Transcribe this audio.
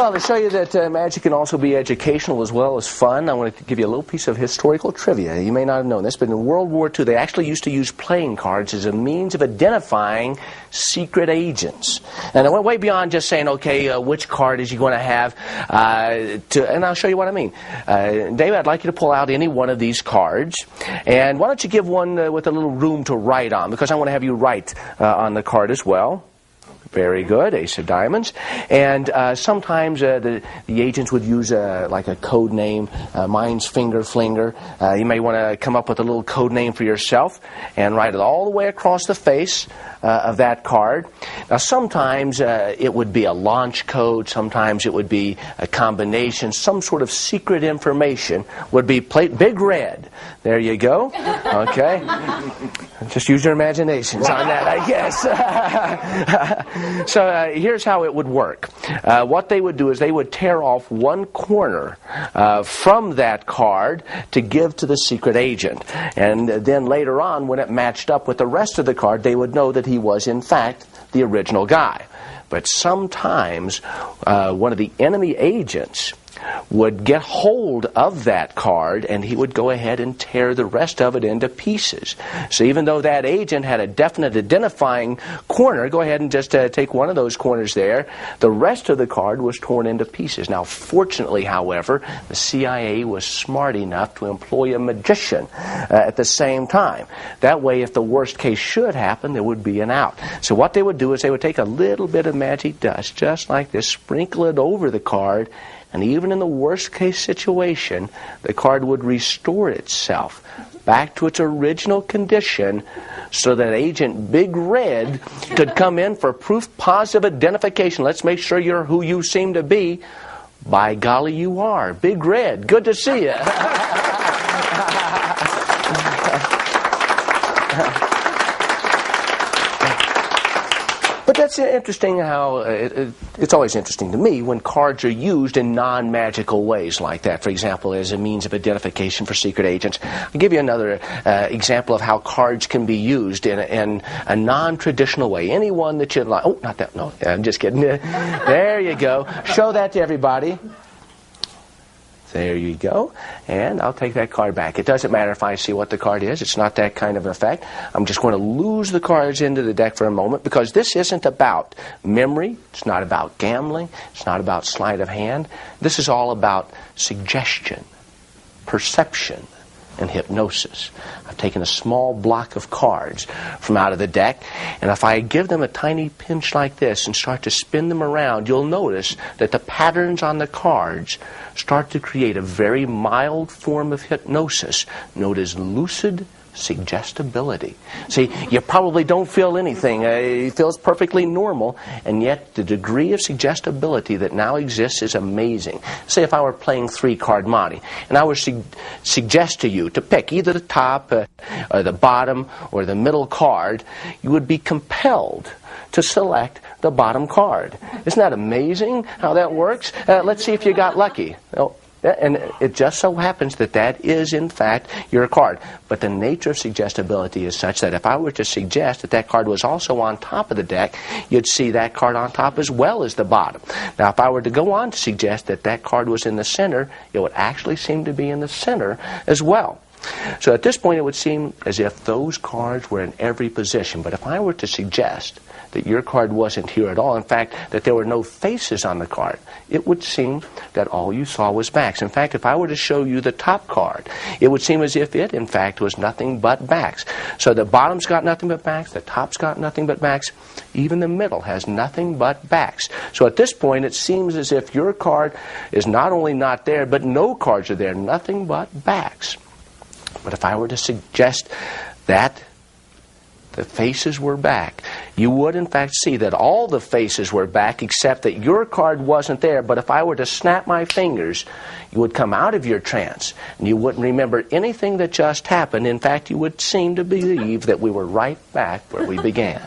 Well, to show you that magic can also be educational as well as fun, I want to give you a little piece of historical trivia. You may not have known this, but in World War II, they actually used to use playing cards as a means of identifying secret agents. And it went way beyond just saying, okay, which card is you going to have, and I'll show you what I mean. David, I'd like you to pull out any one of these cards, and why don't you give one with a little room to write on, because I want to have you write on the card as well. Very good, Ace of Diamonds. And sometimes the agents would use like a code name. Mine's Finger Flinger. You may want to come up with a little code name for yourself and write it all the way across the face of that card. Now sometimes it would be a launch code, sometimes it would be a combination, some sort of secret information would be big red. There you go. Okay. Just use your imaginations on that, I guess. So here's how it would work. What they would do is they would tear off one corner from that card to give to the secret agent. And then later on, when it matched up with the rest of the card, they would know that he was, in fact, the original guy. But sometimes one of the enemy agents would get hold of that card and he would go ahead and tear the rest of it into pieces. So even though that agent had a definite identifying corner, go ahead and just take one of those corners there, the rest of the card was torn into pieces. Now fortunately, however, the CIA was smart enough to employ a magician at the same time. That way, if the worst case should happen, there would be an out. So what they would do is they would take a little bit of magic dust, just like this, sprinkle it over the card, and even in the worst case situation, the card would restore itself back to its original condition so that Agent Big Red could come in for proof positive identification. Let's make sure you're who you seem to be. By golly, you are. Big Red, good to see you. But that's interesting how it's always interesting to me when cards are used in non-magical ways like that. For example, as a means of identification for secret agents. I'll give you another example of how cards can be used in a non-traditional way. Anyone that you'd like. Oh, not that. No, I'm just kidding. There you go. Show that to everybody. There you go. And I'll take that card back. It doesn't matter if I see what the card is. It's not that kind of an effect. I'm just going to lose the cards into the deck for a moment because this isn't about memory. It's not about gambling. It's not about sleight of hand. This is all about suggestion, perception, and hypnosis. I've taken a small block of cards from out of the deck, and if I give them a tiny pinch like this and start to spin them around, you'll notice that the patterns on the cards start to create a very mild form of hypnosis known as lucid suggestibility. See, you probably don't feel anything. It feels perfectly normal, and yet the degree of suggestibility that now exists is amazing. Say if I were playing 3-card Monte, and I would suggest to you to pick either the top, or the bottom, or the middle card, you would be compelled to select the bottom card. Isn't that amazing how that works? Let's see if you got lucky. Oh, and it just so happens that that is, in fact, your card. But the nature of suggestibility is such that if I were to suggest that that card was also on top of the deck, you'd see that card on top as well as the bottom. Now, if I were to go on to suggest that that card was in the center, it would actually seem to be in the center as well. So at this point, it would seem as if those cards were in every position. But if I were to suggest that your card wasn't here at all, in fact, that there were no faces on the card, it would seem that all you saw was backs. In fact, if I were to show you the top card, it would seem as if it, in fact, was nothing but backs. So the bottom's got nothing but backs, the top's got nothing but backs, even the middle has nothing but backs. So at this point, it seems as if your card is not only not there, but no cards are there, nothing but backs. But if I were to suggest that the faces were back, you would in fact see that all the faces were back except that your card wasn't there. But if I were to snap my fingers, you would come out of your trance and you wouldn't remember anything that just happened. In fact, you would seem to believe that we were right back where we began.